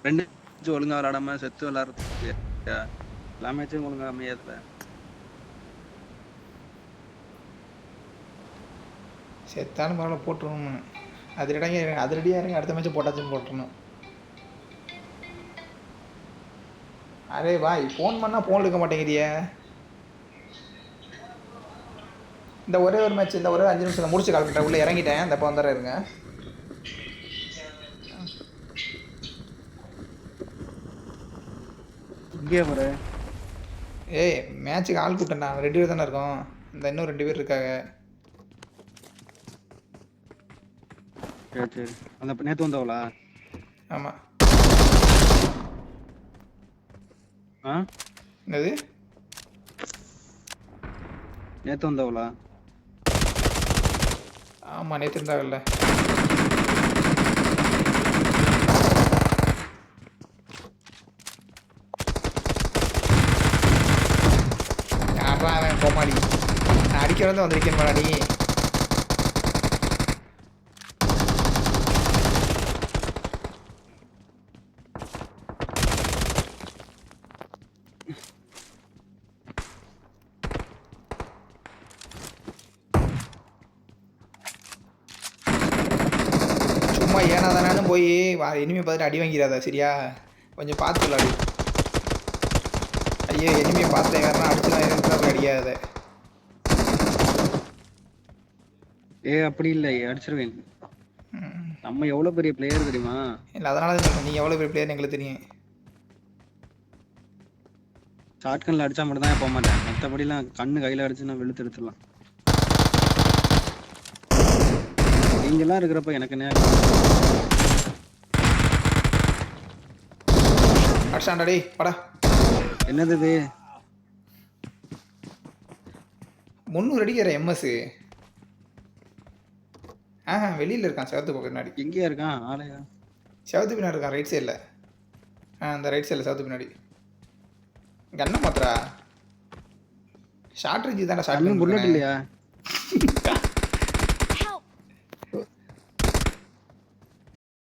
2 match ஒழுங்கா விளையாடாம செத்து விளையாடுறதுக்கு எல்லா மேட்சும் ஒழுங்கா அமையாதுல. செத்தாலும் பரவாயில்ல போட்டுருணும். அதிரடியாக இறங்கி அடுத்த மேட்ச் போட்டாச்சுன்னு போட்டுருணும். அரே பாய் ஃபோன் பண்ணால் ஃபோன் எடுக்க மாட்டேங்கிறியே. இந்த ஒரே ஒரு மேட்ச், இந்த ஒரே 5 நிமிஷம் முடிச்சு கால் பண்ணுறேன். உள்ளே இறங்கிட்டேன், இந்த இப்போ வந்துடுறேன் இருங்க. இங்கேயே பாரு. ஏய் மேட்ச்சுக்கு ஆள் கூப்பிட்டேன்டா, 2 பேர் தானே இருக்கோம். இந்த இன்னும் 2 பேர் இருக்காங்க. சரி சரி. அந்த நேத்து வந்தவளா? ஆமாம். ஆ என்னது நேத்து வந்தவளா? ஆமாம் நேற்று இருந்தாங்கல்ல. யாரா அவன் கோமாளி, நான் அடிக்கிறத வந்திருக்கேன் மேடா நீ. சும்மா ஏனா தானு போய் இனிமே பார்த்துட்டு அடி வாங்கிறாத சரியா? கொஞ்சம் பார்த்து விளாடு. ஐயோ இனிமே பார்த்தேன் வேறனா அடிச்சுதான் அடிக்காத. அப்படி இல்லை, அடிச்சிருவேன். நம்ம எவ்வளவு பெரிய பிளேயர் தெரியுமா? இல்லை அதனால தான் நீ எவ்வளோ பெரிய பிளேயர்னு எங்களுக்கு தெரியும். ஷார்ட்கன்ல அடிச்சா மட்டும் தான் போக மாட்டேன். மற்றபடிலாம் கண்ணு கையில அடிச்சு நான் வெளுத்து எடுத்துடலாம். நீங்கெல்லாம் இருக்கிறப்ப எனக்கு என்ன அடிச்சாண்டாடி படா. என்னது இது? 300 அடிக்கிற எம்எஸ். வெளியில் இருக்கான் செவத்து பக்கம் பின்னாடி. எங்கேயா இருக்கான் ஆளையா? செவத்து பின்னாடி இருக்கான் ரைட் சைடில். அந்த ரைட் சைடில் செவத்து பின்னாடி. கண்ணை மாத்திரா ஷார்ட் ரேஞ்சு தானே. ஷார்ட் புல்லட் இல்லையா?